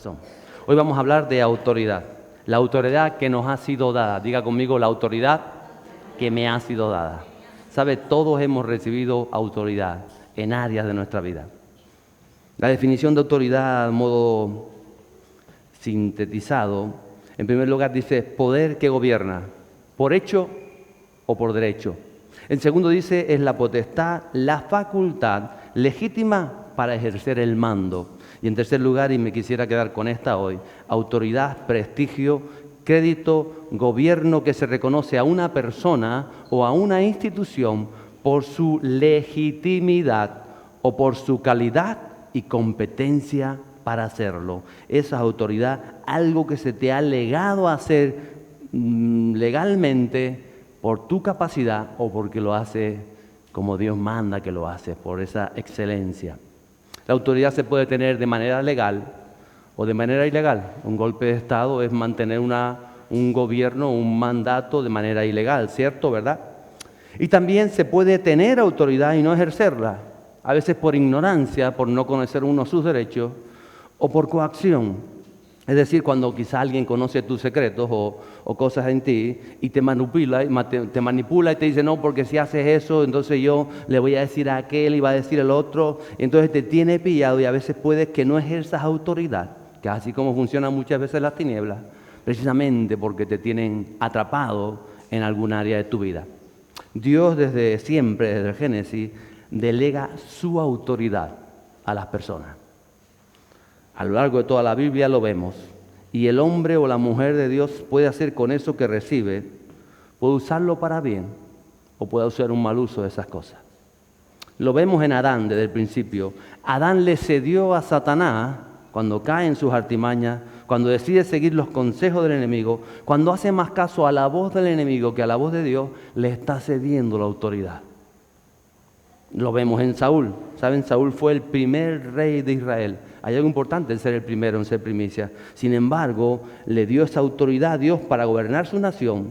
corazón. Hoy vamos a hablar de autoridad. La autoridad que nos ha sido dada. Diga conmigo, la autoridad que me ha sido dada. ¿Sabe? Todos hemos recibido autoridad en áreas de nuestra vida. La definición de autoridad, a modo sintetizado, en primer lugar dice poder que gobierna, por hecho o por derecho. En segundo dice es la potestad, la facultad legítima para ejercer el mando. Y en tercer lugar, y me quisiera quedar con esta hoy, autoridad, prestigio, crédito, gobierno que se reconoce a una persona o a una institución por su legitimidad o por su calidad y competencia para hacerlo. Esa es autoridad, algo que se te ha legado a hacer legalmente por tu capacidad o porque lo hace como Dios manda que lo hace, por esa excelencia. La autoridad se puede tener de manera legal o de manera ilegal. Un golpe de Estado es mantener un gobierno, un mandato de manera ilegal, ¿cierto? ¿Verdad? Y también se puede tener autoridad y no ejercerla, a veces por ignorancia, por no conocer uno sus derechos, o por coacción. Es decir, cuando quizá alguien conoce tus secretos o cosas en ti y te manipula y te dice, no, porque si haces eso, entonces yo le voy a decir a aquel y va a decir el otro, y entonces te tiene pillado y a veces puedes que no ejerzas autoridad, que así como funcionan muchas veces las tinieblas, precisamente porque te tienen atrapado en algún área de tu vida. Dios desde siempre, desde el Génesis, delega su autoridad a las personas. A lo largo de toda la Biblia lo vemos. Y el hombre o la mujer de Dios puede hacer con eso que recibe, puede usarlo para bien o puede hacer un mal uso de esas cosas. Lo vemos en Adán desde el principio. Adán le cedió a Satanás cuando cae en sus artimañas, cuando decide seguir los consejos del enemigo, cuando hace más caso a la voz del enemigo que a la voz de Dios, le está cediendo la autoridad. Lo vemos en Saúl. ¿Saben? Saúl fue el primer rey de Israel. Hay algo importante en ser el primero, en ser primicia. Sin embargo, le dio esa autoridad a Dios para gobernar su nación,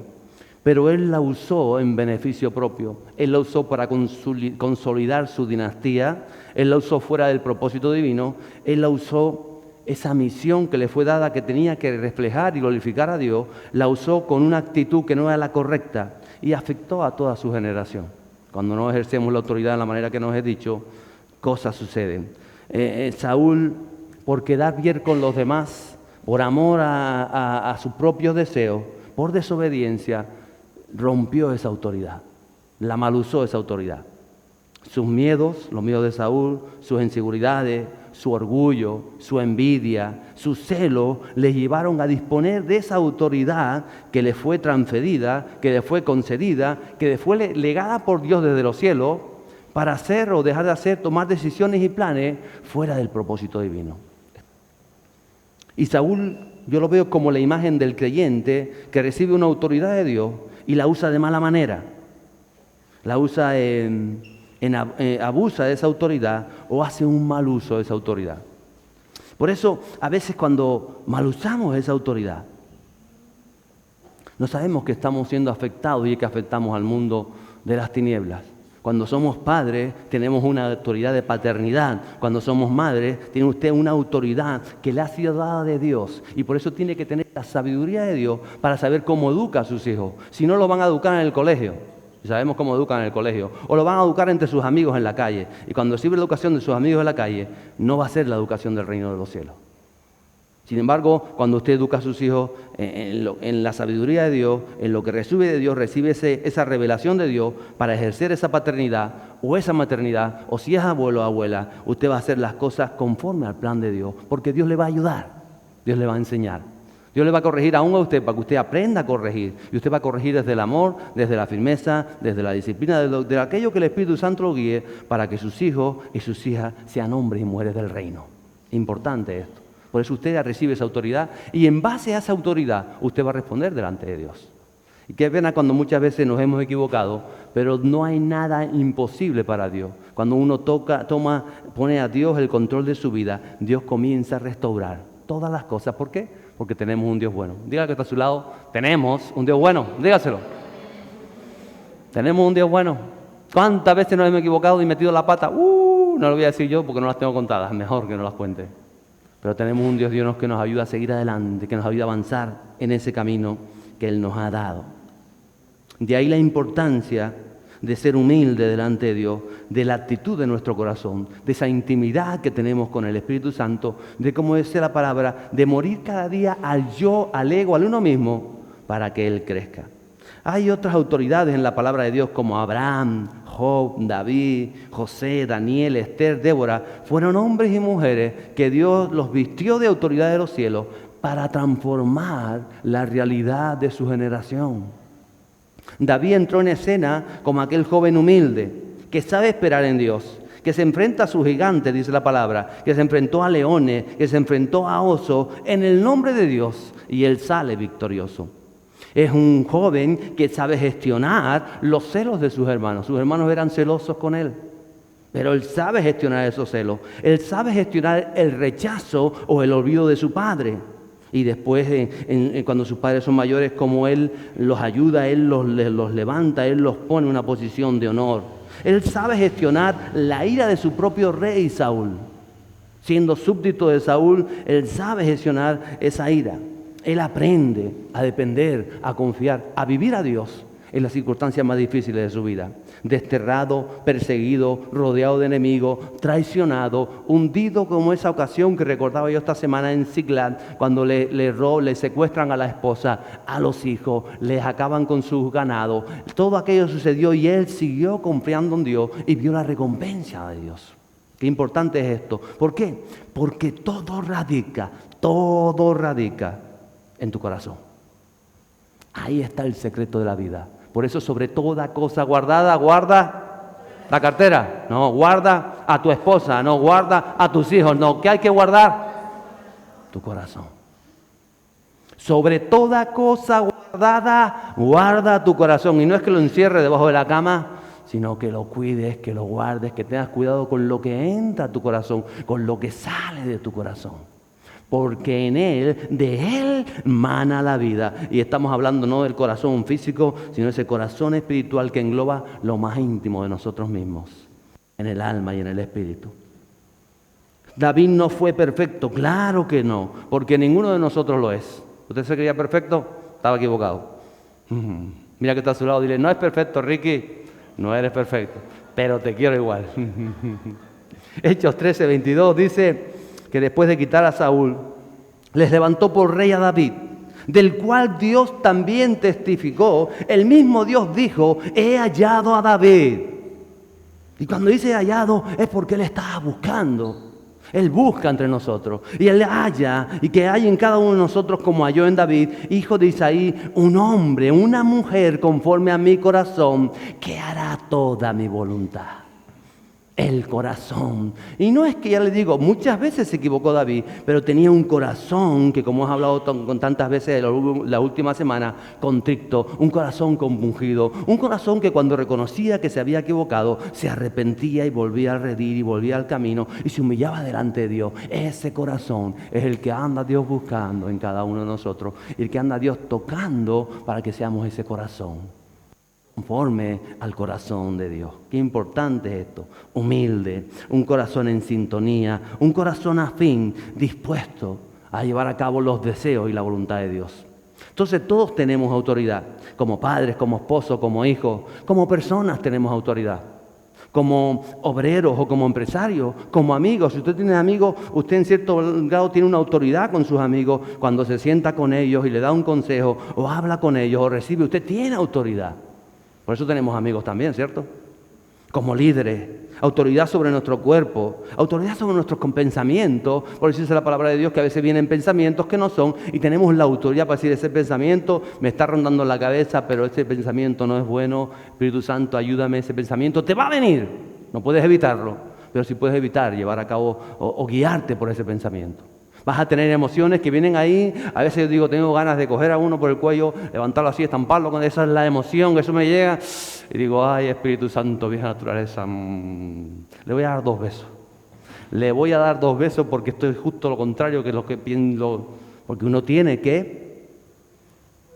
pero él la usó en beneficio propio. Él la usó para consolidar su dinastía. Él la usó fuera del propósito divino. Él la usó, esa misión que le fue dada, que tenía que reflejar y glorificar a Dios, la usó con una actitud que no era la correcta y afectó a toda su generación. Cuando no ejercemos la autoridad de la manera que nos he dicho, cosas suceden. Saúl, por quedar bien con los demás, por amor a sus propios deseos, por desobediencia, rompió esa autoridad, la malusó esa autoridad. Sus miedos, los miedos de Saúl, sus inseguridades, su orgullo, su envidia, su celo, le llevaron a disponer de esa autoridad que le fue transferida, que le fue concedida, que le fue legada por Dios desde los cielos, para hacer o dejar de hacer, tomar decisiones y planes fuera del propósito divino. Y Saúl, yo lo veo como la imagen del creyente que recibe una autoridad de Dios y la usa de mala manera. La usa abusa de esa autoridad o hace un mal uso de esa autoridad. Por eso, a veces cuando mal usamos esa autoridad, no sabemos que estamos siendo afectados y que afectamos al mundo de las tinieblas. Cuando somos padres, tenemos una autoridad de paternidad. Cuando somos madres, tiene usted una autoridad que le ha sido dada de Dios. Y por eso tiene que tener la sabiduría de Dios para saber cómo educa a sus hijos. Si no, lo van a educar en el colegio. Y sabemos cómo educan en el colegio. O lo van a educar entre sus amigos en la calle. Y cuando recibe la educación de sus amigos en la calle, no va a ser la educación del reino de los cielos. Sin embargo, cuando usted educa a sus hijos en la sabiduría de Dios, en lo que recibe de Dios, recibe esa revelación de Dios para ejercer esa paternidad o esa maternidad, o si es abuelo o abuela, usted va a hacer las cosas conforme al plan de Dios, porque Dios le va a ayudar, Dios le va a enseñar. Dios le va a corregir aún a usted para que usted aprenda a corregir. Y usted va a corregir desde el amor, desde la firmeza, desde la disciplina, de aquello que el Espíritu Santo lo guíe para que sus hijos y sus hijas sean hombres y mujeres del reino. Importante esto. Por eso usted recibe esa autoridad y en base a esa autoridad usted va a responder delante de Dios. Y qué pena cuando muchas veces nos hemos equivocado, pero no hay nada imposible para Dios. Cuando uno pone a Dios el control de su vida, Dios comienza a restaurar todas las cosas. ¿Por qué? Porque tenemos un Dios bueno. Diga que está a su lado, tenemos un Dios bueno, dígaselo. Tenemos un Dios bueno. ¿Cuántas veces nos hemos equivocado y metido la pata? No lo voy a decir yo porque no las tengo contadas, mejor que no las cuente. pero tenemos un Dios que nos ayuda a seguir adelante, que nos ayuda a avanzar en ese camino que Él nos ha dado. De ahí la importancia de ser humilde delante de Dios, de la actitud de nuestro corazón, de esa intimidad que tenemos con el Espíritu Santo, de, como dice la palabra, de morir cada día al yo, al ego, al uno mismo, para que Él crezca. Hay otras autoridades en la palabra de Dios como Abraham, Job, David, José, Daniel, Esther, Débora. Fueron hombres y mujeres que Dios los vistió de autoridad de los cielos para transformar la realidad de su generación. David entró en escena como aquel joven humilde que sabe esperar en Dios, que se enfrenta a sus gigantes, dice la palabra, que se enfrentó a leones, que se enfrentó a osos en el nombre de Dios, y él sale victorioso. Es un joven que sabe gestionar los celos de sus hermanos. Sus hermanos eran celosos con él, pero él sabe gestionar esos celos. Él sabe gestionar el rechazo o el olvido de su padre. Y después, cuando sus padres son mayores, como él los ayuda, él los levanta, él los pone en una posición de honor. Él sabe gestionar la ira de su propio rey Saúl. Siendo súbdito de Saúl, él sabe gestionar esa ira. Él aprende a depender, a confiar, a vivir a Dios en las circunstancias más difíciles de su vida. Desterrado, perseguido, rodeado de enemigos, traicionado, hundido como esa ocasión que recordaba yo esta semana en Ziklag, cuando le secuestran a la esposa, a los hijos, les acaban con sus ganados. Todo aquello sucedió y él siguió confiando en Dios y vio la recompensa de Dios. Qué importante es esto. ¿Por qué? Porque todo radica en tu corazón. Ahí está el secreto de la vida. Por eso, sobre toda cosa guardada, guarda la cartera. No, guarda a tu esposa. No, guarda a tus hijos. No, ¿qué hay que guardar? Tu corazón. Sobre toda cosa guardada, guarda tu corazón. Y no es que lo encierres debajo de la cama, sino que lo cuides, que lo guardes, que tengas cuidado con lo que entra a tu corazón, con lo que sale de tu corazón. Porque de Él mana la vida. Y estamos hablando no del corazón físico, sino ese corazón espiritual que engloba lo más íntimo de nosotros mismos, en el alma y en el espíritu. David no fue perfecto, claro que no, porque ninguno de nosotros lo es. ¿Usted se creía perfecto? Estaba equivocado. Mira que está a su lado, dile, no es perfecto, Ricky, no eres perfecto, pero te quiero igual. Hechos 13:22 dice que después de quitar a Saúl, les levantó por rey a David, del cual Dios también testificó. El mismo Dios dijo, he hallado a David. Y cuando dice hallado es porque Él estaba buscando. Él busca entre nosotros y Él halla, y que hay en cada uno de nosotros, como halló en David, hijo de Isaí, un hombre, una mujer conforme a mi corazón, que hará toda mi voluntad. El corazón. Y no es que, ya le digo, muchas veces se equivocó David, pero tenía un corazón que, como hemos hablado con tantas veces la última semana, contrito, un corazón compungido, un corazón que cuando reconocía que se había equivocado, se arrepentía y volvía a redir y volvía al camino y se humillaba delante de Dios. Ese corazón es el que anda Dios buscando en cada uno de nosotros, y el que anda Dios tocando para que seamos ese corazón conforme al corazón de Dios. Qué importante es esto. Humilde, un corazón en sintonía, un corazón afín, dispuesto a llevar a cabo los deseos y la voluntad de Dios. Entonces todos tenemos autoridad, como padres, como esposos, como hijos, como personas tenemos autoridad, como obreros o como empresarios, como amigos. Si usted tiene amigos, usted en cierto grado tiene una autoridad con sus amigos. Cuando se sienta con ellos y le da un consejo o habla con ellos o recibe, usted tiene autoridad. Por eso tenemos amigos también, ¿cierto? Como líderes, autoridad sobre nuestro cuerpo, autoridad sobre nuestros pensamientos. Por eso dice la palabra de Dios que a veces vienen pensamientos que no son, y tenemos la autoridad para decir, ese pensamiento me está rondando la cabeza, pero ese pensamiento no es bueno. Espíritu Santo, ayúdame, ese pensamiento te va a venir. No puedes evitarlo, pero sí puedes evitar llevar a cabo o guiarte por ese pensamiento. Vas a tener emociones que vienen ahí. A veces yo digo, tengo ganas de coger a uno por el cuello, levantarlo así, estamparlo, con esa es la emoción, eso me llega. Y digo, ay, Espíritu Santo, vieja naturaleza, le voy a dar 2 besos. Le voy a dar 2 besos porque esto es justo lo contrario que lo que pienso. Porque uno tiene que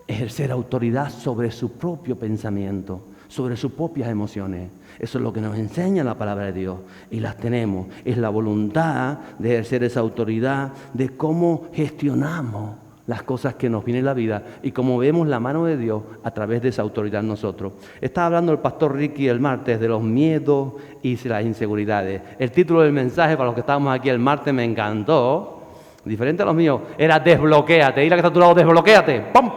ejercer autoridad sobre su propio pensamiento, sobre sus propias emociones. Eso es lo que nos enseña la palabra de Dios y las tenemos. Es la voluntad de ejercer esa autoridad, de cómo gestionamos las cosas que nos vienen en la vida y cómo vemos la mano de Dios a través de esa autoridad en nosotros. Estaba hablando el pastor Ricky el martes de los miedos y las inseguridades. El título del mensaje para los que estábamos aquí el martes me encantó, diferente a los míos, era desbloquéate. Dile que está a tu lado, desbloquéate. ¡Pum!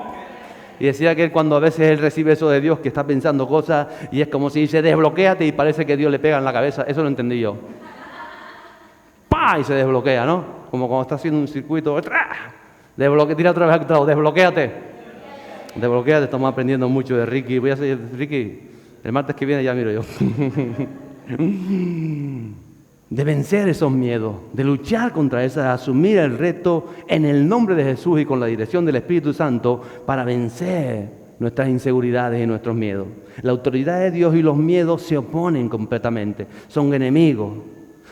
Y decía que él, cuando a veces él recibe eso de Dios, que está pensando cosas y es como si dice desbloquéate y parece que Dios le pega en la cabeza. Eso lo entendí yo. ¡Pah! Y se desbloquea, ¿no? Como cuando está haciendo un circuito. Tira otra vez al lado, desbloquéate. Desbloquéate, estamos aprendiendo mucho de Ricky. Voy a hacer, Ricky, el martes que viene ya miro yo. De vencer esos miedos, de luchar contra esas, de asumir el reto en el nombre de Jesús y con la dirección del Espíritu Santo para vencer nuestras inseguridades y nuestros miedos. La autoridad de Dios y los miedos se oponen completamente, son enemigos.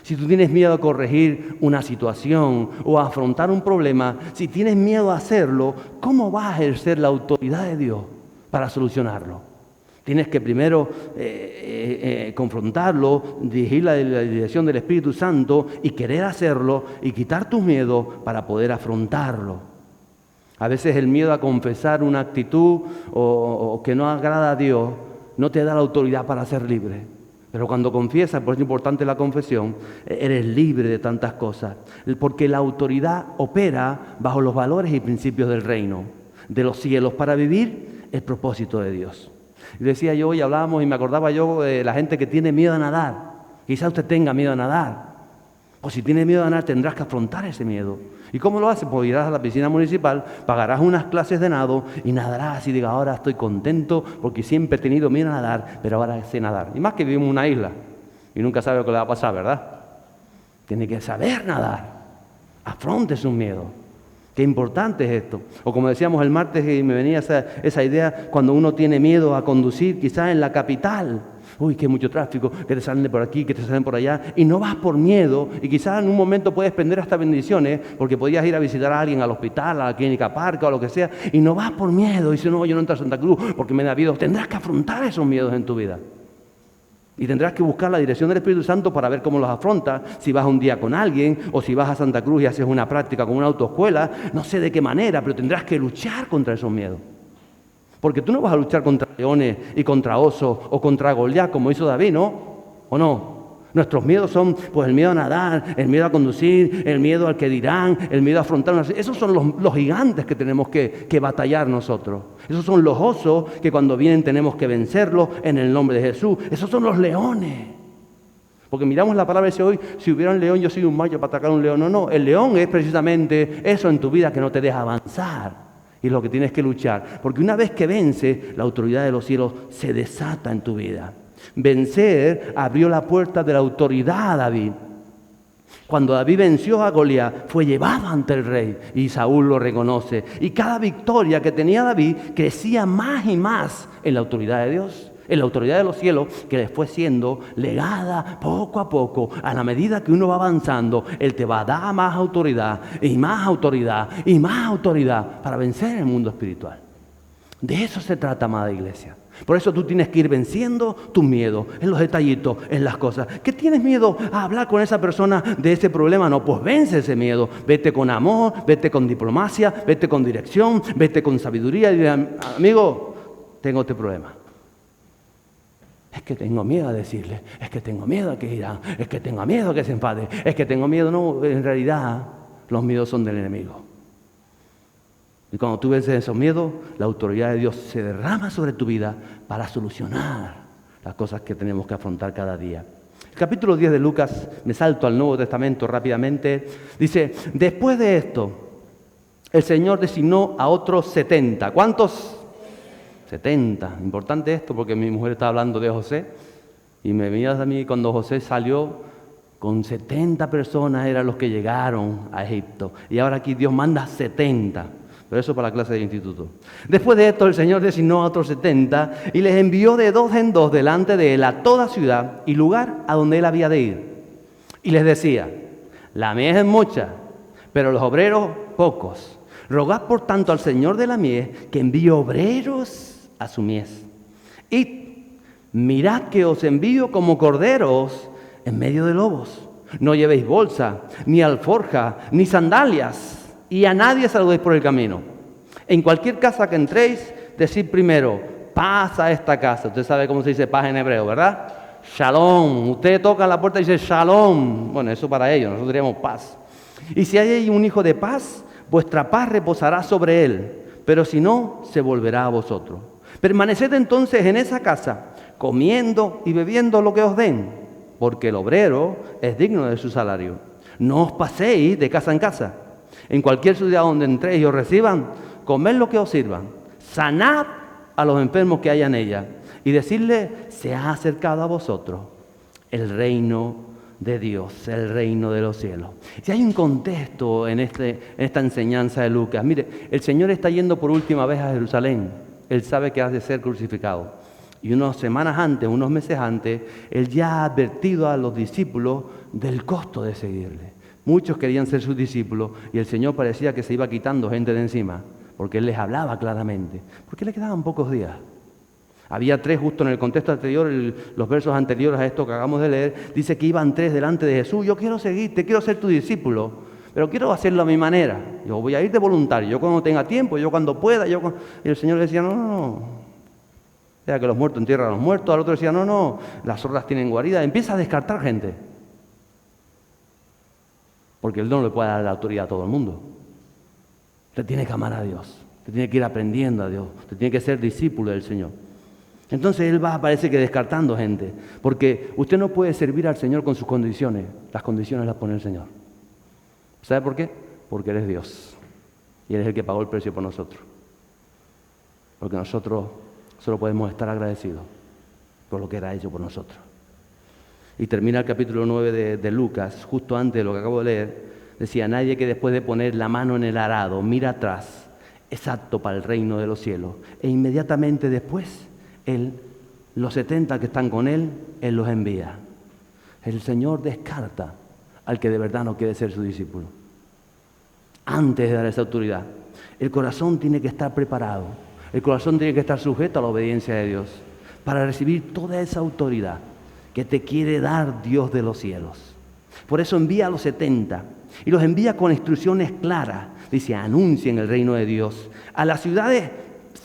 Si tú tienes miedo a corregir una situación o a afrontar un problema, si tienes miedo a hacerlo, ¿cómo vas a ejercer la autoridad de Dios para solucionarlo? Tienes que primero confrontarlo, dirigir la dirección del Espíritu Santo y querer hacerlo y quitar tus miedos para poder afrontarlo. A veces el miedo a confesar una actitud o que no agrada a Dios no te da la autoridad para ser libre. Pero cuando confiesas, por eso es importante la confesión, eres libre de tantas cosas. Porque la autoridad opera bajo los valores y principios del reino, de los cielos, para vivir el propósito de Dios. Y decía yo, y hablábamos, y me acordaba yo de la gente que tiene miedo a nadar. Quizá usted tenga miedo a nadar. O si tiene miedo a nadar, tendrás que afrontar ese miedo. ¿Y cómo lo haces? Pues irás a la piscina municipal, pagarás unas clases de nado y nadarás y digas, ahora estoy contento porque siempre he tenido miedo a nadar, pero ahora sé nadar. Y más que vivimos en una isla y nunca sabe lo que le va a pasar, ¿verdad? Tiene que saber nadar. Afronte sus miedos. Qué importante es esto. O como decíamos el martes, y me venía esa idea, cuando uno tiene miedo a conducir, quizás en la capital. Uy, que hay mucho tráfico, que te salen de por aquí, que te salen por allá, y no vas por miedo, y quizás en un momento puedes perder hasta bendiciones, porque podías ir a visitar a alguien al hospital, a la clínica parca o lo que sea, y no vas por miedo, y dices, no, yo no entro a Santa Cruz porque me da miedo. Tendrás que afrontar esos miedos en tu vida. Y tendrás que buscar la dirección del Espíritu Santo para ver cómo los afrontas, si vas un día con alguien, o si vas a Santa Cruz y haces una práctica con una autoescuela, no sé de qué manera, pero tendrás que luchar contra esos miedos. Porque tú no vas a luchar contra leones y contra osos o contra Goliat como hizo David, ¿no? ¿O no? Nuestros miedos son pues el miedo a nadar, el miedo a conducir, el miedo al que dirán, el miedo a afrontar una... Esos son los gigantes que tenemos que batallar nosotros. Esos son los osos que cuando vienen tenemos que vencerlos en el nombre de Jesús. Esos son los leones. Porque miramos la palabra y dice hoy, si hubiera un león, yo soy un macho para atacar a un león. No, no, el león es precisamente eso en tu vida que no te deja avanzar. Y es lo que tienes que luchar. Porque una vez que vences, la autoridad de los cielos se desata en tu vida. Vencer abrió la puerta de la autoridad a David. Cuando David venció a Goliat, fue llevado ante el rey y Saúl lo reconoce. Y cada victoria que tenía David crecía más y más en la autoridad de Dios, en la autoridad de los cielos, que les fue siendo legada poco a poco. A la medida que uno va avanzando, Él te va a dar más autoridad y más autoridad y más autoridad para vencer el mundo espiritual. De eso se trata, amada iglesia. Por eso tú tienes que ir venciendo tus miedos, en los detallitos, en las cosas. ¿Qué tienes miedo a hablar con esa persona de ese problema? No, pues vence ese miedo. Vete con amor, vete con diplomacia, vete con dirección, vete con sabiduría. Y dile, amigo, tengo este problema. Es que tengo miedo a decirle, es que tengo miedo a que dirán, es que tengo miedo a que se enfade, es que tengo miedo. No, en realidad los miedos son del enemigo. Y cuando tú vences esos miedos, la autoridad de Dios se derrama sobre tu vida para solucionar las cosas que tenemos que afrontar cada día. El capítulo 10 de Lucas, me salto al Nuevo Testamento rápidamente, dice, después de esto, el Señor designó a otros 70. ¿Cuántos? 70. Importante esto porque mi mujer está hablando de José y me miras a mí cuando José salió con 70 personas eran los que llegaron a Egipto. Y ahora aquí Dios manda 70. Pero eso para la clase de instituto. Después de esto el Señor designó a otros 70 y les envió de dos en dos delante de él a toda ciudad y lugar a donde él había de ir. Y les decía, la mies es mucha, pero los obreros pocos. Rogad por tanto al Señor de la mies que envíe obreros a su mies. Id, Mirad que os envío como corderos en medio de lobos. No llevéis bolsa, ni alforja, ni sandalias, y a nadie saludéis por el camino. En cualquier casa que entréis, decid primero, paz a esta casa. Usted sabe cómo se dice paz en hebreo, ¿verdad? Shalom. Usted toca la puerta y dice shalom. Bueno, eso para ellos, nosotros diríamos paz. Y si hay un hijo de paz, vuestra paz reposará sobre él, pero si no, se volverá a vosotros. Permaneced entonces en esa casa, comiendo y bebiendo lo que os den, porque el obrero es digno de su salario. No os paséis de casa en casa. En cualquier ciudad donde entréis y os reciban, comed lo que os sirvan. Sanad a los enfermos que haya en ella y decidle, se ha acercado a vosotros el reino de Dios, el reino de los cielos. Si hay un contexto en esta enseñanza de Lucas, mire, el Señor está yendo por última vez a Jerusalén. Él sabe que ha de ser crucificado. Y unas semanas antes, unos meses antes, Él ya ha advertido a los discípulos del costo de seguirle. Muchos querían ser sus discípulos y el Señor parecía que se iba quitando gente de encima, porque Él les hablaba claramente, porque le quedaban pocos días. Había 3 justo en el contexto anterior, los versos anteriores a esto que acabamos de leer, dice que iban 3 delante de Jesús. Yo quiero seguirte, quiero ser tu discípulo, pero quiero hacerlo a mi manera. Yo voy a ir de voluntario, yo cuando tenga tiempo, yo cuando pueda. Y el Señor le decía, no. Era que los muertos entierran a los muertos. Al otro decía, no, las zorras tienen guarida. Empieza a descartar gente. Porque Él no le puede dar la autoridad a todo el mundo. Usted tiene que amar a Dios. Usted tiene que ir aprendiendo a Dios. Usted tiene que ser discípulo del Señor. Entonces Él va, parece que descartando gente. Porque usted no puede servir al Señor con sus condiciones. Las condiciones las pone el Señor. ¿Sabe por qué? Porque Él es Dios. Y Él es el que pagó el precio por nosotros. Porque nosotros solo podemos estar agradecidos por lo que era hecho por nosotros. Y termina el capítulo 9 de Lucas, justo antes de lo que acabo de leer, decía, nadie que después de poner la mano en el arado mira atrás, es apto para el reino de los cielos. E inmediatamente después, los 70 que están con Él los envía. El Señor descarta al que de verdad no quiere ser su discípulo. Antes de dar esa autoridad, el corazón tiene que estar preparado. El corazón tiene que estar sujeto a la obediencia de Dios para recibir toda esa autoridad que te quiere dar Dios de los cielos. Por eso envía a los 70 y los envía con instrucciones claras. Dice, anuncien el reino de Dios a las ciudades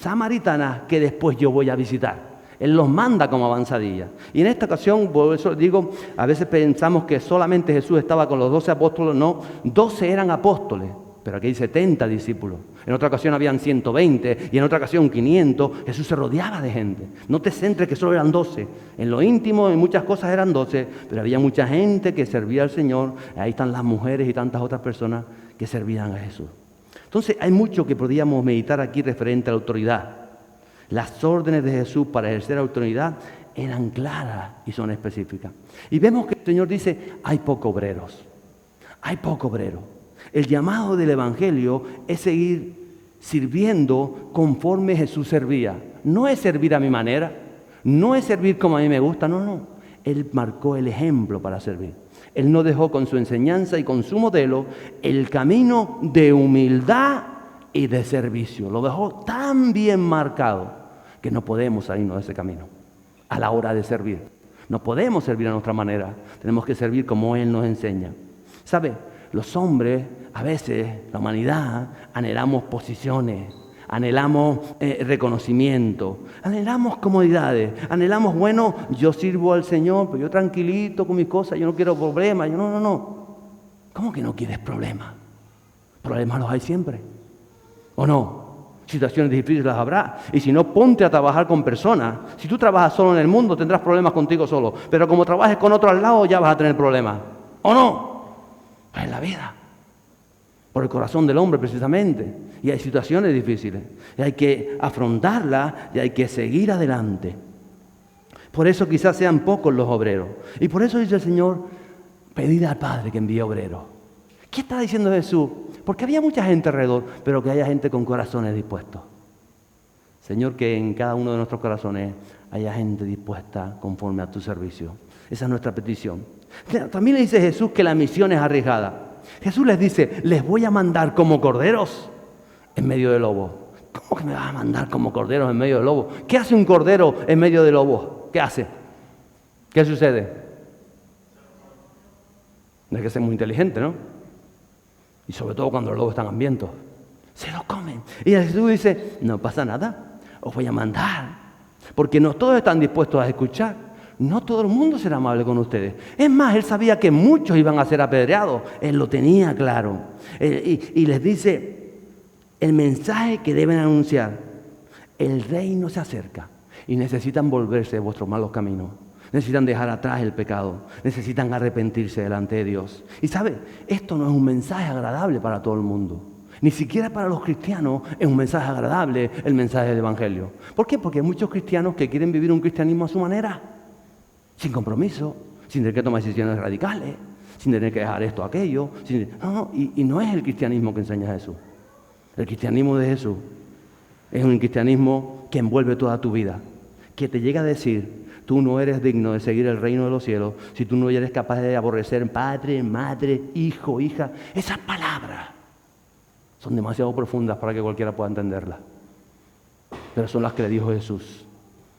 samaritanas que después yo voy a visitar. Él los manda como avanzadilla. Y en esta ocasión, por eso digo, a veces pensamos que solamente Jesús estaba con los 12 apóstoles. No, 12 eran apóstoles. Pero aquí hay 70 discípulos. En otra ocasión habían 120 y en otra ocasión 500. Jesús se rodeaba de gente. No te centres que solo eran 12. En lo íntimo, en muchas cosas eran 12, pero había mucha gente que servía al Señor. Ahí están las mujeres y tantas otras personas que servían a Jesús. Entonces hay mucho que podríamos meditar aquí referente a la autoridad. Las órdenes de Jesús para ejercer autoridad eran claras y son específicas. Y vemos que el Señor dice, hay pocos obreros. Hay pocos obreros. El llamado del Evangelio es seguir sirviendo conforme Jesús servía. No es servir a mi manera, no es servir como a mí me gusta, no. Él marcó el ejemplo para servir. Él no dejó con su enseñanza y con su modelo el camino de humildad y de servicio. Lo dejó tan bien marcado que no podemos salirnos de ese camino a la hora de servir. No podemos servir a nuestra manera, tenemos que servir como Él nos enseña. ¿Sabe? Los hombres, a veces, la humanidad, anhelamos posiciones, anhelamos reconocimiento, anhelamos comodidades, anhelamos, bueno, yo sirvo al Señor, pero yo tranquilito con mis cosas, yo no quiero problemas, yo no. ¿Cómo que no quieres problemas? Problemas los hay siempre, ¿o no? Situaciones difíciles las habrá, y si no, ponte a trabajar con personas. Si tú trabajas solo en el mundo, tendrás problemas contigo solo, pero como trabajes con otro al lado, ya vas a tener problemas, ¿o no? Es la vida, por el corazón del hombre precisamente, y hay situaciones difíciles, y hay que afrontarlas, y hay que seguir adelante. Por eso quizás sean pocos los obreros, y por eso dice el Señor, pedid al Padre que envíe obreros. ¿Qué está diciendo Jesús? Porque había mucha gente alrededor, pero que haya gente con corazones dispuestos. Señor, que en cada uno de nuestros corazones haya gente dispuesta conforme a tu servicio. Esa es nuestra petición. También le dice Jesús que la misión es arriesgada. Jesús les dice, les voy a mandar como corderos en medio de lobos. ¿Cómo que me vas a mandar como corderos en medio de lobos? ¿Qué hace un cordero en medio de lobos? ¿qué hace? ¿Qué sucede? No hay que ser muy inteligente, ¿no? Y sobre todo cuando los lobos están hambrientos. Se lo comen. Y Jesús dice, no pasa nada, os voy a mandar. Porque no todos están dispuestos a escuchar. No todo el mundo será amable con ustedes. Es más, Él sabía que muchos iban a ser apedreados. Él lo tenía claro. Y les dice el mensaje que deben anunciar. El reino se acerca y necesitan volverse de vuestros malos caminos. Necesitan dejar atrás el pecado. Necesitan arrepentirse delante de Dios. Y ¿sabe? Esto no es un mensaje agradable para todo el mundo. Ni siquiera para los cristianos es un mensaje agradable el mensaje del Evangelio. ¿Por qué? Porque hay muchos cristianos que quieren vivir un cristianismo a su manera. Sin compromiso, sin tener que tomar decisiones radicales, sin tener que dejar esto o aquello. Y no es el cristianismo que enseña Jesús. El cristianismo de Jesús es un cristianismo que envuelve toda tu vida, que te llega a decir, tú no eres digno de seguir el reino de los cielos si tú no eres capaz de aborrecer padre, madre, hijo, hija. Esas palabras son demasiado profundas para que cualquiera pueda entenderlas. Pero son las que le dijo Jesús,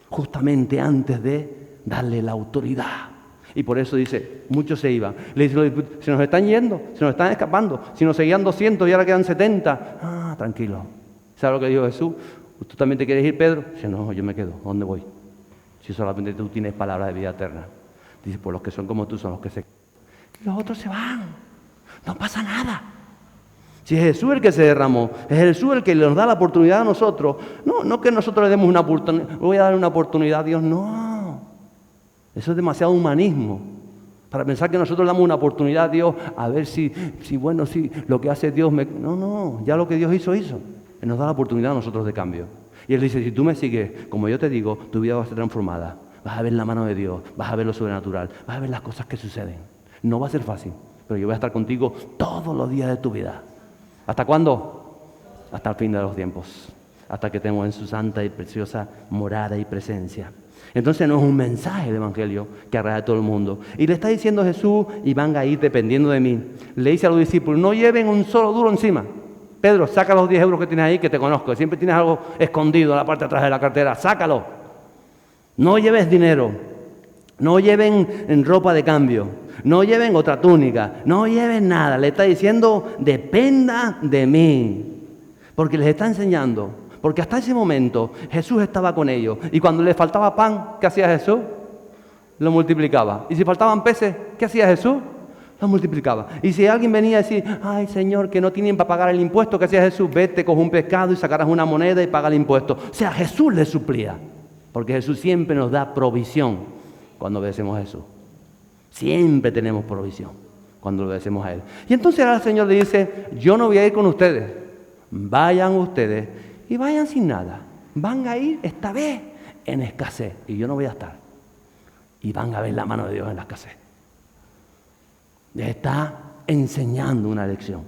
justamente antes de darle la autoridad. Y por eso dice, muchos se iban. Le dice, se nos están yendo, se nos están escapando. Si nos seguían 200 y ahora quedan 70. Tranquilo. ¿Sabes lo que dijo Jesús? ¿Tú también te quieres ir, Pedro? Dice, no, yo me quedo. ¿A dónde voy? Si solamente tú tienes palabras de vida eterna. Dice, pues los que son como tú son los que se quedan. Los otros se van. No pasa nada. Si es Jesús el que se derramó, es Jesús el que nos da la oportunidad a nosotros. No que nosotros le demos una oportunidad. Voy a dar una oportunidad a Dios. No. Eso es demasiado humanismo. Para pensar que nosotros damos una oportunidad a Dios a ver si lo que hace Dios me... No. Ya lo que Dios hizo. Él nos da la oportunidad a nosotros de cambio. Y Él dice, si tú me sigues, como yo te digo, tu vida va a ser transformada. Vas a ver la mano de Dios, vas a ver lo sobrenatural, vas a ver las cosas que suceden. No va a ser fácil, pero yo voy a estar contigo todos los días de tu vida. ¿Hasta cuándo? Hasta el fin de los tiempos. Hasta que estemos en su santa y preciosa morada y presencia. Entonces no es un mensaje del Evangelio que agrada a todo el mundo. Y le está diciendo Jesús, y van a ir dependiendo de mí. Le dice a los discípulos, no lleven un solo duro encima. Pedro, saca los 10 euros que tienes ahí, que te conozco. Siempre tienes algo escondido en la parte de atrás de la cartera. Sácalo. No lleves dinero. No lleven en ropa de cambio. No lleven otra túnica. No lleven nada. Le está diciendo, dependa de mí. Porque les está enseñando. Porque hasta ese momento Jesús estaba con ellos. Y cuando les faltaba pan, ¿qué hacía Jesús? Lo multiplicaba. Y si faltaban peces, ¿qué hacía Jesús? Lo multiplicaba. Y si alguien venía a decir, ay Señor, que no tienen para pagar el impuesto, ¿qué hacía Jesús? Vete, coge un pescado y sacarás una moneda y paga el impuesto. O sea, Jesús les suplía. Porque Jesús siempre nos da provisión cuando obedecemos a Jesús. Siempre tenemos provisión cuando obedecemos a Él. Y entonces ahora el Señor le dice, yo no voy a ir con ustedes. Vayan ustedes y vayan sin nada. Van a ir esta vez en escasez y yo no voy a estar. Y van a ver la mano de Dios en la escasez. Les está enseñando una lección.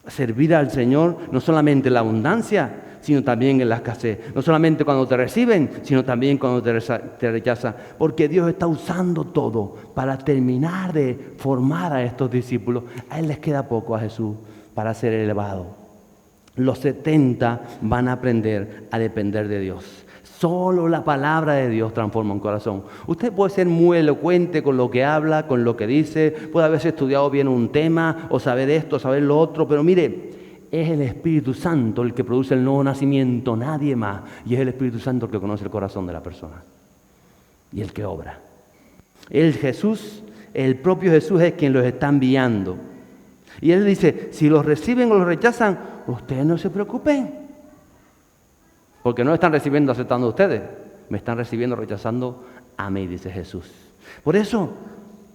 Servir al Señor no solamente en la abundancia, sino también en la escasez. No solamente cuando te reciben, sino también cuando te rechazan. Porque Dios está usando todo para terminar de formar a estos discípulos. A Él les queda poco, a Jesús, para ser elevado. Los 70 van a aprender a depender de Dios. Solo la palabra de Dios transforma un corazón. Usted puede ser muy elocuente con lo que habla, con lo que dice, puede haberse estudiado bien un tema, o saber esto, saber lo otro, pero mire, es el Espíritu Santo el que produce el nuevo nacimiento, nadie más. Y es el Espíritu Santo el que conoce el corazón de la persona. Y el que obra. El propio Jesús es quien los está enviando. Y Él dice, si los reciben o los rechazan, ustedes no se preocupen. Porque no están recibiendo, aceptando a ustedes. Me están recibiendo, rechazando a mí, dice Jesús. Por eso,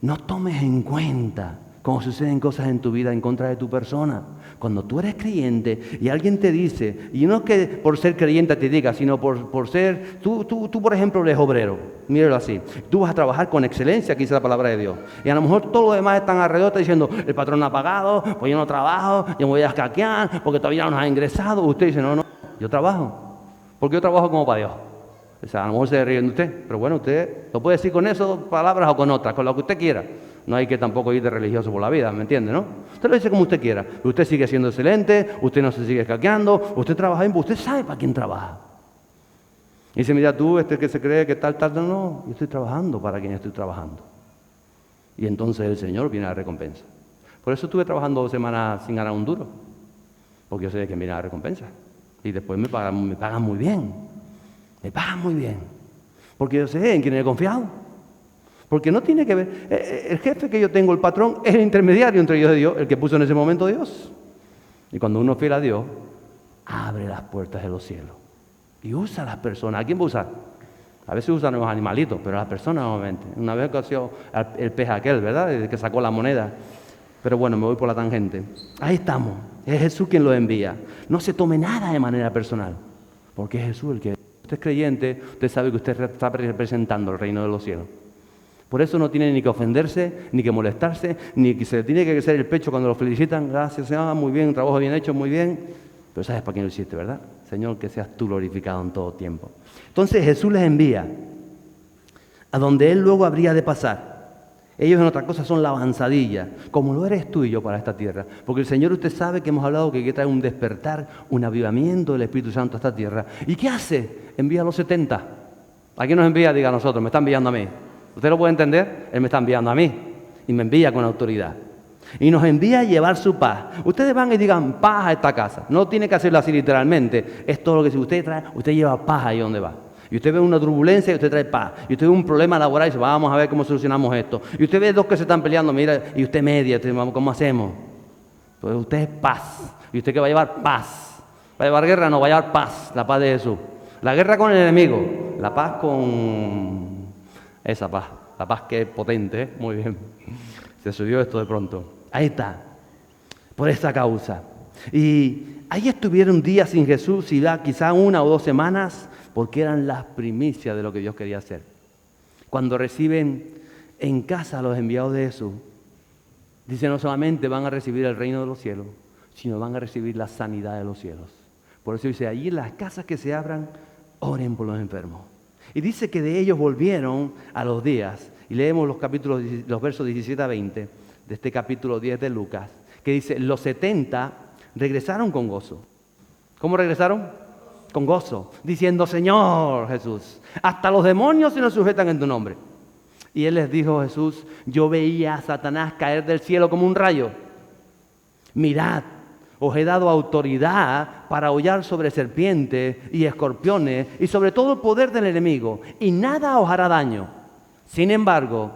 no tomes en cuenta cómo suceden cosas en tu vida en contra de tu persona. Cuando tú eres creyente y alguien te dice, y no es que por ser creyente te diga, sino por ser, tú por ejemplo eres obrero, míralo así, tú vas a trabajar con excelencia, que dice la palabra de Dios, y a lo mejor todos los demás están alrededor te diciendo, el patrón no ha pagado, pues yo no trabajo, yo me voy a escaquear, porque todavía no nos ha ingresado. Usted dice, no, yo trabajo, porque yo trabajo como para Dios. O sea, a lo mejor se ríen de usted, pero bueno, usted lo puede decir con esas palabras o con otras, con lo que usted quiera. No hay que tampoco ir de religioso por la vida, ¿me entiende, no? Usted lo dice como usted quiera. Usted sigue siendo excelente, usted no se sigue escaqueando, usted trabaja bien, usted sabe para quién trabaja. Y dice, mira tú, que se cree que tal, no, yo estoy trabajando para quien estoy trabajando. Y entonces el Señor viene a la recompensa. Por eso estuve trabajando 2 semanas sin ganar un duro, porque yo sé de quién viene la recompensa. Y después me pagan muy bien, porque yo sé en quién he confiado. Porque no tiene que ver, el jefe que yo tengo, el patrón, es el intermediario entre yo y Dios, el que puso en ese momento Dios. Y cuando uno es fiel a Dios, abre las puertas de los cielos y usa a las personas. ¿A quién va a usar? A veces usan a los animalitos, pero a las personas normalmente. Una vez conoció el pez aquel, ¿verdad? El que sacó la moneda. Pero bueno, me voy por la tangente. Ahí estamos. Es Jesús quien lo envía. No se tome nada de manera personal, porque es Jesús el que... Usted es creyente, usted sabe que usted está representando el reino de los cielos. Por eso no tiene ni que ofenderse, ni que molestarse, ni que se le tiene que crecer el pecho cuando lo felicitan. Gracias, Señor, muy bien, trabajo bien hecho, muy bien. Pero sabes para quién lo hiciste, ¿verdad? Señor, que seas tú glorificado en todo tiempo. Entonces Jesús les envía a donde Él luego habría de pasar. Ellos en otra cosa son la avanzadilla, como lo eres tú y yo para esta tierra. Porque el Señor, usted sabe que hemos hablado que hay que traer un despertar, un avivamiento del Espíritu Santo a esta tierra. ¿Y qué hace? Envía a los 70. ¿A quién nos envía? Diga a nosotros, me está enviando a mí. ¿Usted lo puede entender? Él me está enviando a mí y me envía con autoridad. Y nos envía a llevar su paz. Ustedes van y digan paz a esta casa. No tiene que hacerlo así literalmente. Es todo lo que si usted trae, usted lleva paz ahí donde va. Y usted ve una turbulencia y usted trae paz. Y usted ve un problema laboral y dice, vamos a ver cómo solucionamos esto. Y usted ve 2 que se están peleando, mira, y usted media, ¿cómo hacemos? Pues usted es paz. ¿Y usted qué va a llevar? Paz. ¿Va a llevar guerra? No, va a llevar paz, la paz de Jesús. La guerra con el enemigo, la paz con esa paz. La paz que es potente, ¿eh? Muy bien. Se subió esto de pronto. Ahí está, por esta causa. Y ahí estuvieron días sin Jesús, y quizá 1 o 2 semanas, porque eran las primicias de lo que Dios quería hacer. Cuando reciben en casa a los enviados de Jesús, dice, no solamente van a recibir el reino de los cielos, sino van a recibir la sanidad de los cielos. Por eso dice, allí en las casas que se abran, oren por los enfermos. Y dice que de ellos volvieron a los días, y leemos los versos 17 a 20, de este capítulo 10 de Lucas, que dice, los 70 regresaron con gozo. ¿Cómo regresaron? Con gozo, diciendo, Señor Jesús, hasta los demonios se nos sujetan en tu nombre. Y Él les dijo, Jesús, yo veía a Satanás caer del cielo como un rayo. Mirad, os he dado autoridad para hollar sobre serpientes y escorpiones y sobre todo el poder del enemigo, y nada os hará daño. Sin embargo,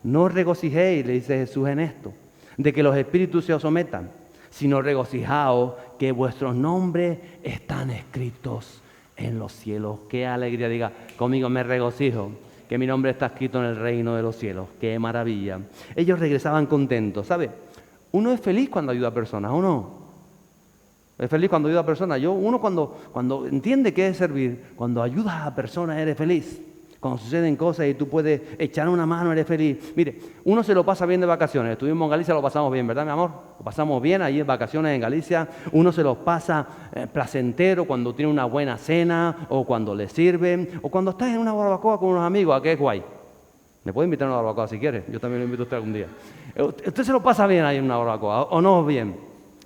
no os regocijéis, le dice Jesús en esto, de que los espíritus se os sometan, sino regocijaos que vuestros nombres están escritos en los cielos. Qué alegría, diga conmigo, me regocijo, que mi nombre está escrito en el reino de los cielos. Qué maravilla. Ellos regresaban contentos, ¿sabe? Uno es feliz cuando ayuda a personas, ¿o no? Es feliz cuando ayuda a personas. Uno cuando entiende qué es servir, cuando ayudas a personas eres feliz. Cuando suceden cosas y tú puedes echar una mano, eres feliz. Mire, uno se lo pasa bien de vacaciones. Estuvimos en Galicia, lo pasamos bien, ¿verdad, mi amor? Lo pasamos bien allí en vacaciones en Galicia. Uno se los pasa placentero cuando tiene una buena cena, o cuando le sirven, o cuando estás en una barbacoa con unos amigos, ¿a qué es guay? Me puede invitar a una barbacoa si quiere. Yo también lo invito a usted algún día. Usted se lo pasa bien ahí en una barbacoa, o no bien.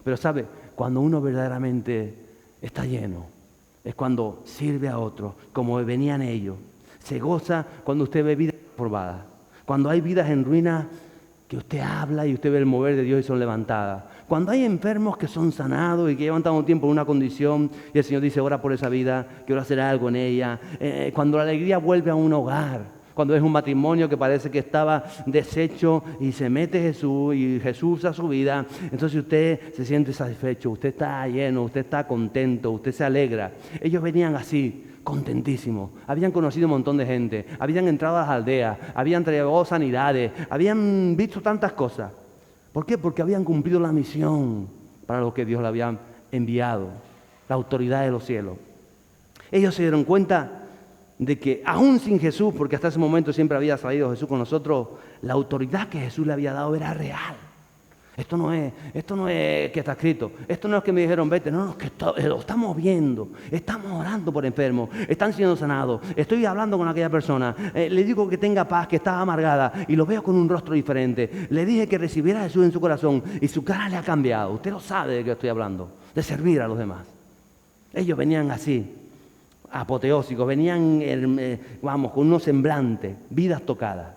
Pero sabe, cuando uno verdaderamente está lleno, es cuando sirve a otros, como venían ellos. Se goza cuando usted ve vidas formadas, cuando hay vidas en ruinas que usted habla y usted ve el mover de Dios y son levantadas. Cuando hay enfermos que son sanados y que llevan tanto tiempo en una condición y el Señor dice, ora por esa vida, quiero hacer algo en ella. Cuando la alegría vuelve a un hogar. Cuando es un matrimonio que parece que estaba deshecho y se mete Jesús y Jesús usa su vida, entonces usted se siente satisfecho, usted está lleno, usted está contento, usted se alegra. Ellos venían así, contentísimos. Habían conocido un montón de gente, habían entrado a las aldeas, habían traído sanidades, habían visto tantas cosas. ¿Por qué? Porque habían cumplido la misión para lo que Dios le había enviado, la autoridad de los cielos. Ellos se dieron cuenta de que aún sin Jesús, porque hasta ese momento siempre había salido Jesús con nosotros, la autoridad que Jesús le había dado era real. Esto no es que está escrito, esto no es que me dijeron vete, no, es que lo estamos viendo, estamos orando por enfermos, están siendo sanados, estoy hablando con aquella persona, le digo que tenga paz, que está amargada y lo veo con un rostro diferente, le dije que recibiera a Jesús en su corazón y su cara le ha cambiado. Usted lo sabe de qué estoy hablando, de servir a los demás. Ellos venían así. apoteósicos, venían, con unos semblantes, vidas tocadas.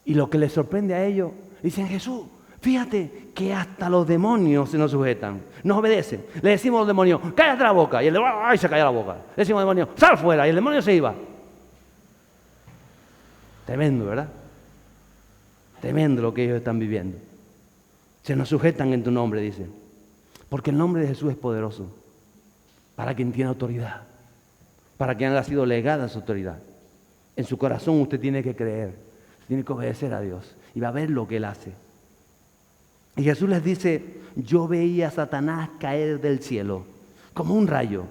Y lo que les sorprende a ellos, dicen: Jesús, fíjate que hasta los demonios se nos sujetan, nos obedecen. Le decimos a los demonios: cállate la boca, y el demonio ¡ay! Se calla la boca. Le decimos al demonio: sal fuera, y el demonio se iba. Tremendo, ¿verdad? Tremendo lo que ellos están viviendo. Se nos sujetan en tu nombre, dice. Porque el nombre de Jesús es poderoso para quien tiene autoridad, para quien ha sido legada esa autoridad. En su corazón usted tiene que creer, tiene que obedecer a Dios y va a ver lo que Él hace. Y Jesús les dice: yo veía a Satanás caer del cielo como un rayo.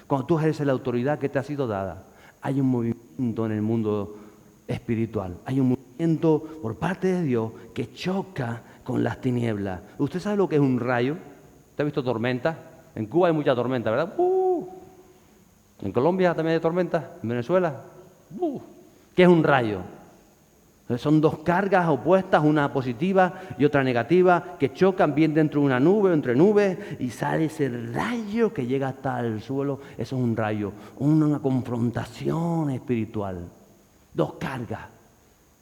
Cuando tú ejerces la autoridad que te ha sido dada, hay un movimiento en el mundo espiritual. Hay un movimiento por parte de Dios que choca con las tinieblas. ¿Usted sabe lo que es un rayo? ¿Usted ha visto tormenta? En Cuba hay mucha tormenta, ¿verdad? En Colombia también hay tormenta. En Venezuela. ¿Qué es un rayo? Son dos cargas opuestas, una positiva y otra negativa, que chocan bien dentro de una nube o entre nubes, y sale ese rayo que llega hasta el suelo. Eso es un rayo, una confrontación espiritual. Dos cargas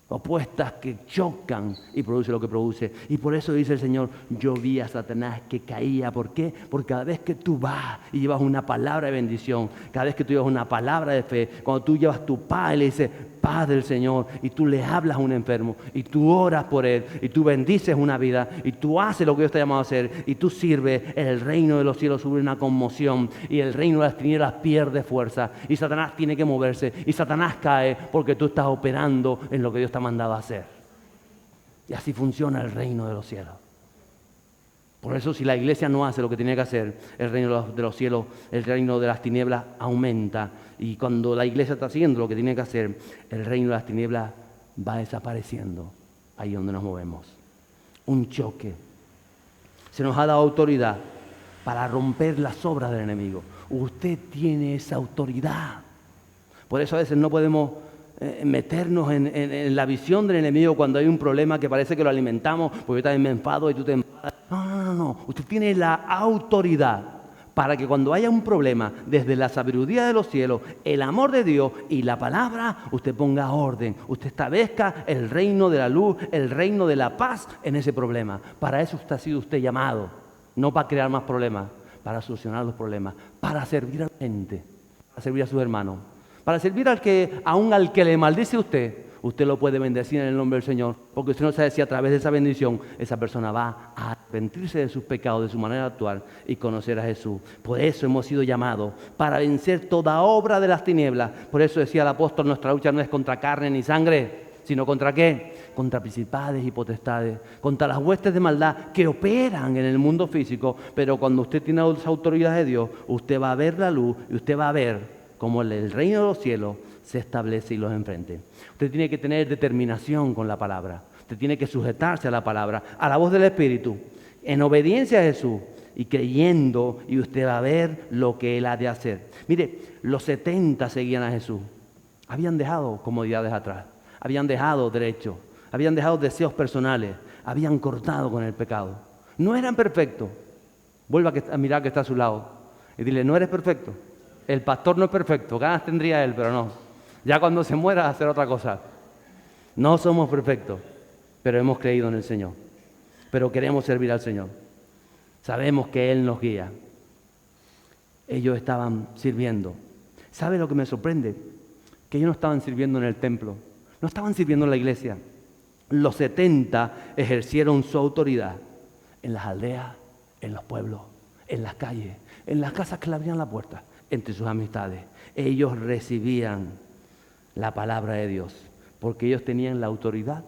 opuestas que chocan y produce lo que produce. Y por eso dice el Señor: yo vi a Satanás que caía. ¿Por qué? Porque cada vez que tú vas y llevas una palabra de bendición, cada vez que tú llevas una palabra de fe, cuando tú llevas tu paz y le dices: paz del Señor, y tú le hablas a un enfermo, y tú oras por él, y tú bendices una vida, y tú haces lo que Dios te ha llamado a hacer, y tú sirves, el reino de los cielos sube una conmoción, y el reino de las tinieblas pierde fuerza, y Satanás tiene que moverse, y Satanás cae porque tú estás operando en lo que Dios te ha mandado a hacer. Y así funciona el reino de los cielos. Por eso, si la iglesia no hace lo que tiene que hacer, el reino de los cielos, el reino de las tinieblas aumenta. Y cuando la iglesia está haciendo lo que tiene que hacer, el reino de las tinieblas va desapareciendo. Ahí donde nos movemos. Un choque. Se nos ha dado autoridad para romper las obras del enemigo. Usted tiene esa autoridad. Por eso a veces no podemos meternos en la visión del enemigo cuando hay un problema que parece que lo alimentamos, porque yo también me enfado y tú te enfadas. No. Usted tiene la autoridad para que cuando haya un problema, desde la sabiduría de los cielos, el amor de Dios y la palabra, usted ponga orden. Usted establezca el reino de la luz, el reino de la paz en ese problema. Para eso ha sido usted llamado. No para crear más problemas, para solucionar los problemas, para servir a la gente, para servir a sus hermanos. Para servir aún al que le maldice a usted lo puede bendecir en el nombre del Señor, porque usted no sabe si a través de esa bendición esa persona va a arrepentirse de sus pecados, de su manera de actuar y conocer a Jesús. Por eso hemos sido llamados, para vencer toda obra de las tinieblas. Por eso decía el apóstol: nuestra lucha no es contra carne ni sangre, sino ¿contra qué? Contra principados y potestades, contra las huestes de maldad que operan en el mundo físico. Pero cuando usted tiene esa autoridad de Dios, usted va a ver la luz y usted va a ver cómo el reino de los cielos se establece y los enfrente. Usted tiene que tener determinación con la palabra. Usted tiene que sujetarse a la palabra, a la voz del Espíritu, en obediencia a Jesús y creyendo, y usted va a ver lo que Él ha de hacer. Mire, los 70 seguían a Jesús. Habían dejado comodidades atrás, habían dejado derechos, habían dejado deseos personales, habían cortado con el pecado. No eran perfectos. Vuelva a mirar que está a su lado y dile: no eres perfecto. El pastor no es perfecto, ganas tendría él, pero no. Ya cuando se muera, hacer otra cosa. No somos perfectos, pero hemos creído en el Señor. Pero queremos servir al Señor. Sabemos que Él nos guía. Ellos estaban sirviendo. ¿Sabe lo que me sorprende? Que ellos no estaban sirviendo en el templo, no estaban sirviendo en la iglesia. Los 70 ejercieron su autoridad en las aldeas, en los pueblos, en las calles, en las casas que le abrían la puerta, entre sus amistades. Ellos recibían la palabra de Dios, porque ellos tenían la autoridad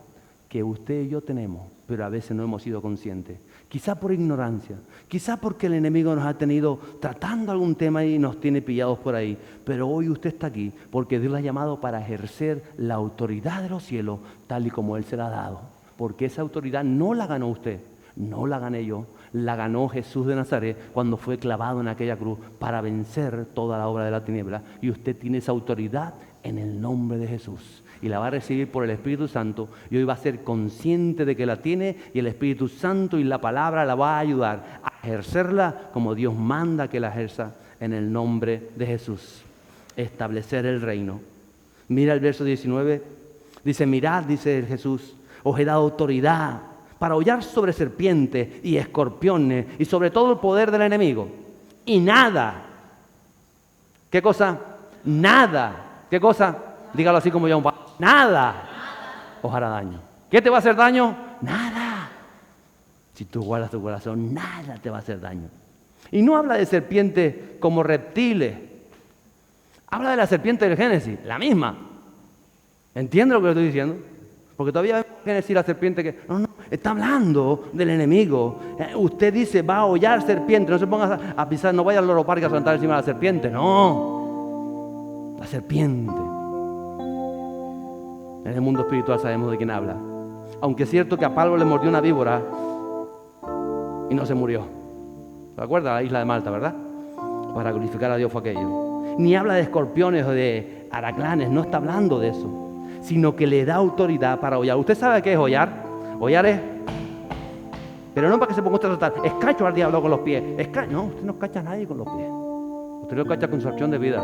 que usted y yo tenemos, pero a veces no hemos sido conscientes. Quizá por ignorancia, quizá porque el enemigo nos ha tenido tratando algún tema y nos tiene pillados por ahí. Pero hoy usted está aquí porque Dios la ha llamado para ejercer la autoridad de los cielos tal y como Él se la ha dado. Porque esa autoridad no la ganó usted, no la gané yo, la ganó Jesús de Nazaret cuando fue clavado en aquella cruz para vencer toda la obra de la tiniebla. Y usted tiene esa autoridad en el nombre de Jesús. Y la va a recibir por el Espíritu Santo, y hoy va a ser consciente de que la tiene, y el Espíritu Santo y la palabra la va a ayudar a ejercerla como Dios manda que la ejerza en el nombre de Jesús. Establecer el reino. Mira el verso 19. Dice, mirad, dice Jesús, os he dado autoridad para hollar sobre serpientes y escorpiones y sobre todo el poder del enemigo. Y nada. ¿Qué cosa? Nada. ¿Qué cosa? Dígalo así como yo. Nada os hará daño. ¿Qué te va a hacer daño? Nada. Si tú guardas tu corazón, nada te va a hacer daño. Y no habla de serpientes como reptiles. Habla de la serpiente del Génesis, la misma. ¿Entiendes lo que le estoy diciendo? Porque todavía en Génesis la serpiente que... No, está hablando del enemigo. Usted dice, va a hollar serpiente. No se ponga a pisar, no vaya al loro parque a saltar encima de la serpiente. No. La serpiente. En el mundo espiritual sabemos de quién habla. Aunque es cierto que a Pablo le mordió una víbora y no se murió. ¿Se acuerda? La isla de Malta, ¿verdad? Para glorificar a Dios fue aquello. Ni habla de escorpiones o de araclanes, no está hablando de eso, sino que le da autoridad para hollar. ¿Usted sabe qué es hollar? Hollar es, pero no para que se ponga usted a saltar, escacho al diablo con los pies. No, usted no cacha a nadie con los pies. Usted lo cacha con su acción de vida.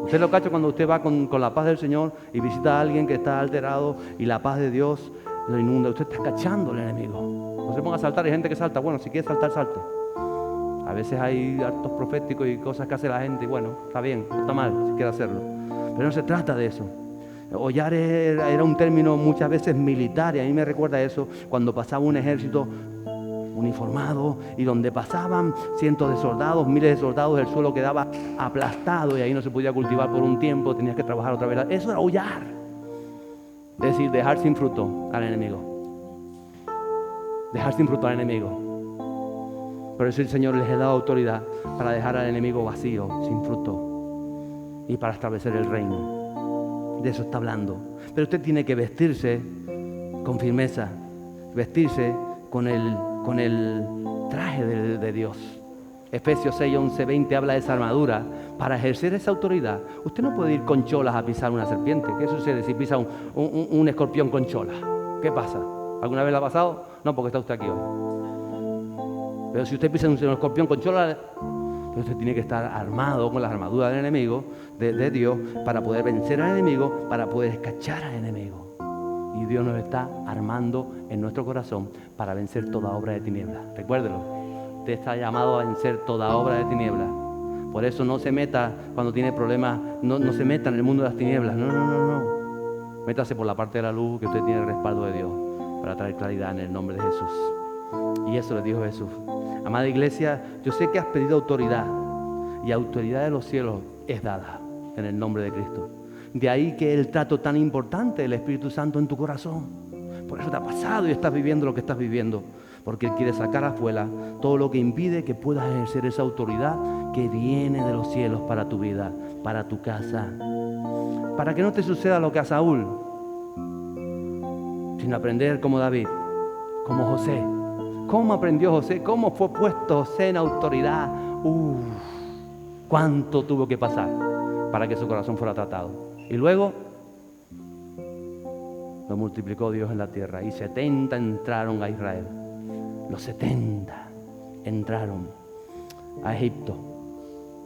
Usted lo cacha cuando usted va con la paz del Señor y visita a alguien que está alterado y la paz de Dios lo inunda. Usted está cachando al enemigo. No se ponga a saltar, hay gente que salta. Bueno, si quiere saltar, salte. A veces hay actos proféticos y cosas que hace la gente y bueno, está bien, no está mal si quiere hacerlo. Pero no se trata de eso. Hollar era un término muchas veces militar y a mí me recuerda eso cuando pasaba un ejército uniformado y donde pasaban cientos de soldados, miles de soldados, el suelo quedaba aplastado y ahí no se podía cultivar por un tiempo, tenías que trabajar otra vez. Eso era hollar. Es decir, dejar sin fruto al enemigo. Dejar sin fruto al enemigo. Por eso el Señor les ha dado autoridad para dejar al enemigo vacío, sin fruto y para establecer el reino. De eso está hablando. Pero usted tiene que vestirse con firmeza, vestirse con el traje de Dios. Efesios 6, 11, 20 habla de esa armadura. Para ejercer esa autoridad, usted no puede ir con cholas a pisar una serpiente. ¿Qué sucede si pisa un escorpión con cholas? ¿Qué pasa? ¿Alguna vez le ha pasado? No, porque está usted aquí hoy. Pero si usted pisa un escorpión con cholas, usted tiene que estar armado con las armaduras del enemigo, de Dios, para poder vencer al enemigo, para poder escachar al enemigo. Y Dios nos está armando en nuestro corazón para vencer toda obra de tinieblas. Recuérdelo, usted está llamado a vencer toda obra de tinieblas. Por eso no se meta cuando tiene problemas, no se meta en el mundo de las tinieblas. No. Métase por la parte de la luz que usted tiene el respaldo de Dios para traer claridad en el nombre de Jesús. Y eso le dijo Jesús. Amada iglesia, yo sé que has pedido autoridad y autoridad de los cielos es dada en el nombre de Cristo. De ahí que el trato tan importante del Espíritu Santo en tu corazón. Por eso te ha pasado y estás viviendo lo que estás viviendo. Porque Él quiere sacar afuera todo lo que impide que puedas ejercer esa autoridad que viene de los cielos para tu vida, para tu casa. Para que no te suceda lo que a Saúl, sin aprender como David, como José. ¿Cómo aprendió José? ¿Cómo fue puesto José en autoridad? ¿Cuánto tuvo que pasar para que su corazón fuera tratado? Y luego lo multiplicó Dios en la tierra y 70 entraron a Israel. Los 70 entraron a Egipto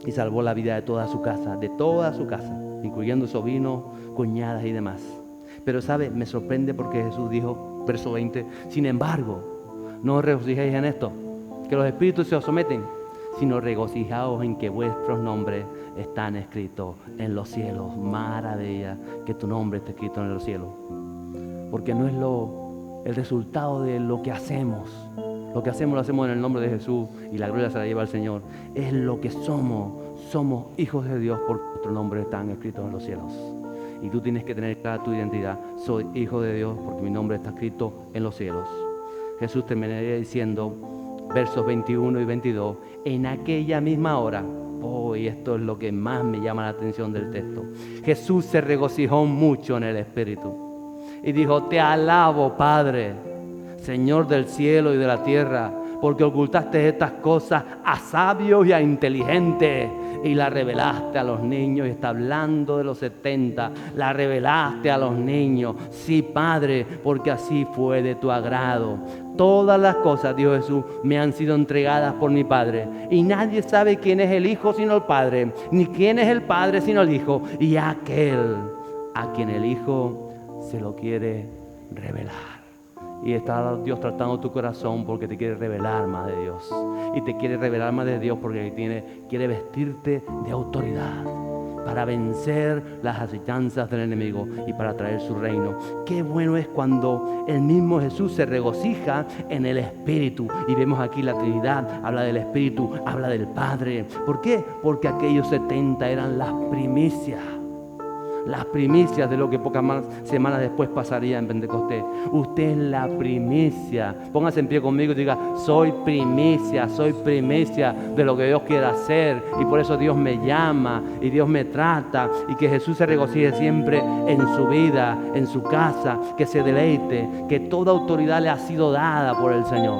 y salvó la vida de toda su casa, incluyendo sobrinos, cuñadas y demás. Pero ¿sabe? Me sorprende porque Jesús dijo, verso 20, sin embargo, no os regocijéis en esto, que los espíritus se os someten, sino regocijaos en que vuestros nombres están escritos en los cielos. Maravilla que tu nombre esté escrito en los cielos. Porque no es el resultado de lo que hacemos. Lo que hacemos lo hacemos en el nombre de Jesús y la gloria se la lleva al Señor. Es lo que somos. Somos hijos de Dios porque nuestros nombres están escritos en los cielos. Y tú tienes que tener clara tu identidad. Soy hijo de Dios porque mi nombre está escrito en los cielos. Jesús terminaría diciendo, versos 21 y 22, en aquella misma hora, y esto es lo que más me llama la atención del texto, Jesús se regocijó mucho en el Espíritu y dijo, te alabo, Padre, Señor del cielo y de la tierra, porque ocultaste estas cosas a sabios y a inteligentes y la revelaste a los niños. Y está hablando de los 70, la revelaste a los niños. Sí, Padre, porque así fue de tu agrado. Todas las cosas, dijo Jesús, me han sido entregadas por mi Padre. Y nadie sabe quién es el Hijo sino el Padre, ni quién es el Padre sino el Hijo, y aquel a quien el Hijo se lo quiere revelar. Y está Dios tratando tu corazón porque te quiere revelar más de Dios. Y te quiere revelar más de Dios porque quiere vestirte de autoridad para vencer las acechanzas del enemigo y para traer su reino. Qué bueno es cuando el mismo Jesús se regocija en el Espíritu. Y vemos aquí la Trinidad, habla del Espíritu, habla del Padre. ¿Por qué? Porque aquellos 70 eran las primicias de lo que pocas semanas después pasaría en Pentecostés. Usted es la primicia. Póngase en pie conmigo y diga: soy primicia de lo que Dios quiere hacer, y por eso Dios me llama y Dios me trata. Y que Jesús se regocije siempre en su vida, en su casa, que se deleite, que toda autoridad le ha sido dada por el Señor.